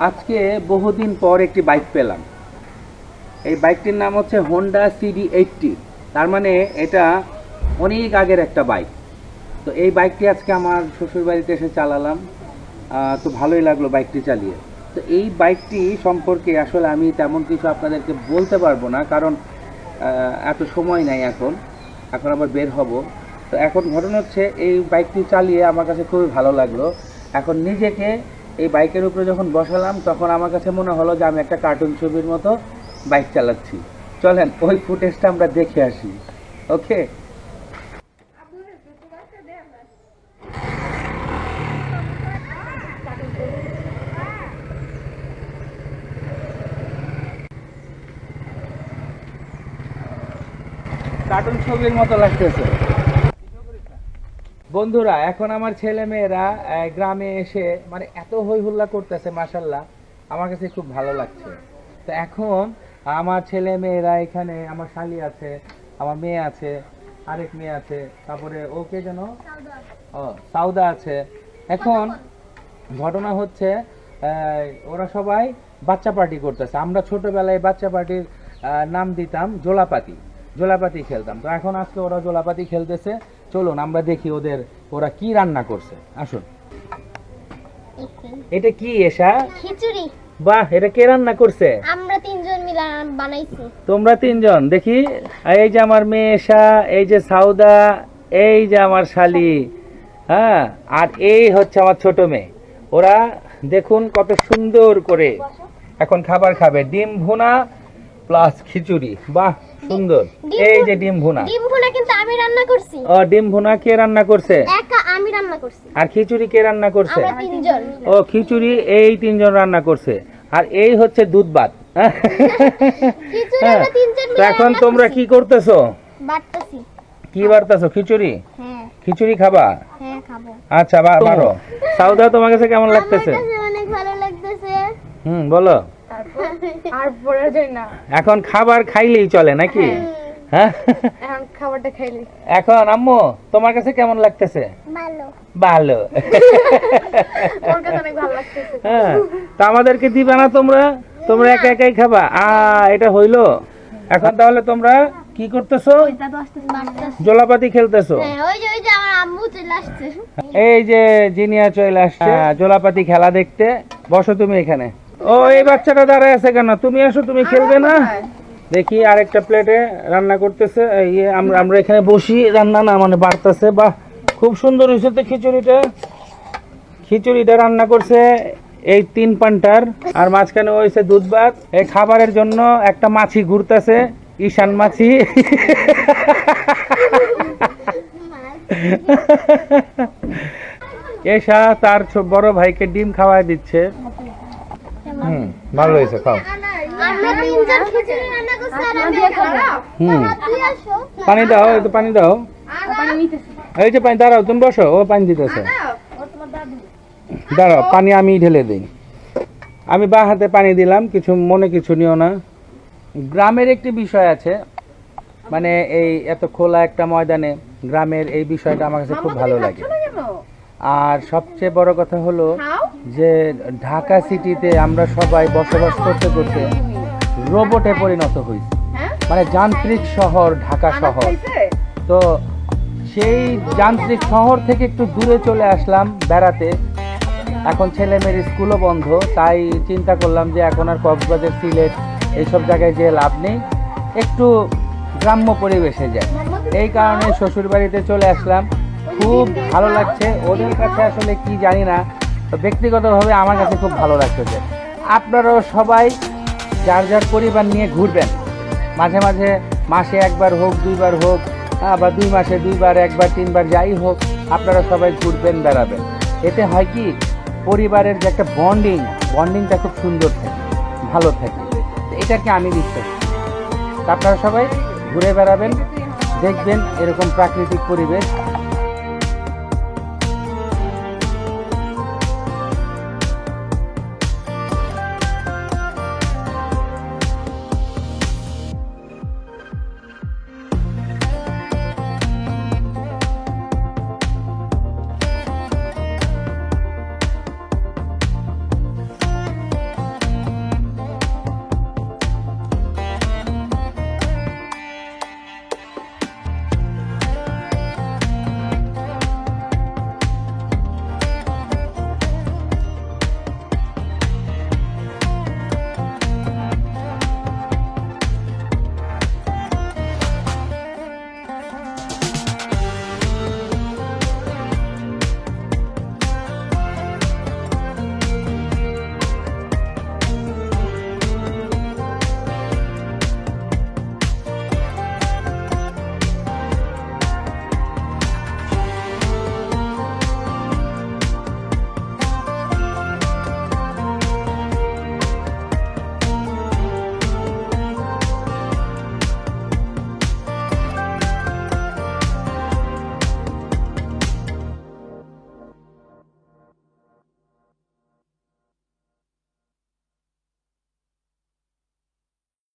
আজকে বহুদিন পর একটি বাইক পেলাম। এই বাইকটির নাম হচ্ছে হোন্ডা CD80। তার মানে এটা অনেক আগের একটা বাইক। তো এই বাইকটি আজকে আমার শ্বশুর বাড়িতে এসে চালালাম। তো ভালোই লাগলো বাইকটি চালিয়ে। তো এই বাইকটি সম্পর্কে আসলে আমি তেমন কিছু আপনাদেরকে বলতে পারবো না, কারণ এত সময় নাই এখন আবার বের হব। তো এখন ঘটনা হচ্ছে এই বাইকটি চালিয়ে আমার কাছে খুবই ভালো লাগলো। এখন নিজেকে এই বাইকের উপরে যখন বসালাম তখন আমার কাছে মনে হলো যে আমি একটা কার্টুন ছবির মতো বাইক চালাচ্ছি। চলেন ওই ফুটেজটা আমরা দেখে আসি। ওকে, কার্টুন ছবির মতো লাগতেছে। বন্ধুরা, এখন আমার ছেলে মেয়েরা গ্রামে এসে মানে এত হই হুল্লা করতেছে, মাশাল্লাহ আমার কাছে খুব ভালো লাগছে। তো এখন আমার ছেলে মেয়েরা এখানে, আমার শালি আছে, আমার মেয়ে আছে, আরেক মেয়ে আছে, তারপরে ওকে যেন সাউদা আছে। এখন ঘটনা হচ্ছে ওরা সবাই বাচ্চা পার্টি করতেছে। আমরা ছোটবেলায় বাচ্চা পার্টির নাম দিতাম জোলাপাতি খেলতাম। তো এখন আজকে ওরা জোলাপাতি খেলতেছে। চলুন আমরা দেখি ওরা কি রান্না করছে। আসুন। এটা কি এসা? খিচুড়ি। বাহ, এটা কে রান্না করছে? আমরা তিনজন মিলে বানাইছি। তোমরা তিনজন? দেখি, এই যে আমার মেয়ে এসা, এই যে সাউদা, এই যে আমার শালি, হ্যাঁ, আর এই হচ্ছে আমার ছোট মেয়ে। ওরা দেখুন কত সুন্দর করে এখন খাবার খাবে। ডিম ভুনা প্লাস খিচুড়ি। বাহ, সুন্দর। এই যে ডিম ভুনা কিন্তু আমি রান্না করছি। ডিম ভুনা কে রান্না করছে? একা আমি রান্না করছি। আর খিচুড়ি কে রান্না করছে? আমরা তিনজন। খিচুড়ি এই তিনজন রান্না করছে। আর এই হচ্ছে দুধ ভাত। খিচুড়ি আমরা তিনজন তো মিলে এখন তোমরা কি করতেছো? বাটতাছি। কি বাড়তাছো? খিচুড়ি? হ্যাঁ। খিচুড়ি খাবা? হ্যাঁ, খাবো। আচ্ছা, বারো। সাউদা, তোমার কাছে কেমন লাগতেছে? আমার কাছে অনেক ভালো লাগতেছে। বলো। আর বলা যায় না। এখন খাবার খাইলেই চলে নাকি? হ্যাঁ, এখন খাবারটা খাইলি। এখন আম্মু তোমার কাছে কেমন লাগতেছে? ভালো। ভালো। ওর কাছে অনেক ভালো লাগতেছে। হ্যাঁ, তা আমাদেরকে দিবে না তোমরা? তোমরা একা একাই খাবা? এটা হইলো। এখন তাহলে তোমরা কি করতেছো? জোলাপাতি খেলতেছো? হ্যাঁ, ওই যে আমার আম্মু চলে আসছে। এই যে জিনিয়া চলে আসছে জোলাপাতি খেলা দেখতে। বসো তুমি এখানে। এই বাচ্চাটা দাঁড়ায় আছে কেন? তুমি আসো, তুমি খেলবে না? দেখি আরেকটা প্লেটে রান্না করতেছে। আমরা এখানে বসি, রান্না না মানে বাড়তেছে। বাহ, খুব সুন্দর হয়েছে তো খিচুড়িটা রান্না করছে এই 3 পান্টার। আর মাঝখানে হয়েছে দুধ ভাত। এই খাবারের জন্য একটা মাছি ঘুরতেছে, ঈশান মাছি। এসা তার বড় ভাইকে ডিম খাওয়াই দিচ্ছে। ভালো হয়েছে, খাও। আমরা তিনজন খিচুড়ি রান্না করছি আর আমি তুই আসো। পানি দাও, একটু পানি দাও। এই যে পানি, দাঁড়াও, তুমি বসো, ও পানি দিতেছে। দাঁড়াও, পানি আমি ঢেলে দিই। আমি বা হাতে পানি দিলাম, কিছু নিও না। গ্রামের একটি বিষয় আছে, মানে এই এত খোলা একটা ময়দানে গ্রামের এই বিষয়টা আমার কাছে খুব ভালো লাগে। আর সবচেয়ে বড় কথা হলো যে ঢাকা সিটিতে আমরা সবাই বসবাস করতে করতে রোবটে পরিণত হয়েছি। মানে যান্ত্রিক শহর ঢাকা শহর। তো সেই যান্ত্রিক শহর থেকে একটু দূরে চলে আসলাম বেড়াতে। এখন ছেলে মেয়ের স্কুলও বন্ধ, তাই চিন্তা করলাম যে এখন আর কক্সবাজার, সিলেট এইসব জায়গায় যেয়ে লাভ নেই, একটু গ্রাম্য পরিবেশে যায়। এই কারণে শ্বশুর বাড়িতে চলে আসলাম। খুব ভালো লাগছে। ওদের কাছে আসলে কি জানি না, ব্যক্তিগতভাবে আমার কাছে খুব ভালো লাগতেছে। আপনারাও সবাই যার যার পরিবার নিয়ে ঘুরবেন। মাঝে মাঝে মাসে 1 বার হোক, 2 বার হোক, বা 2 মাসে 2 বার, 1 বার, 3 বার, যাই হোক, আপনারা সবাই ঘুরবেন, বেড়াবেন। এতে হয় কি, পরিবারের যে একটা বন্ডিংটা খুব সুন্দর থাকে, ভালো থাকে। এটাকে আমি বিশ্বাস করি। আপনারা সবাই ঘুরে বেড়াবেন, দেখবেন এরকম প্রাকৃতিক পরিবেশ।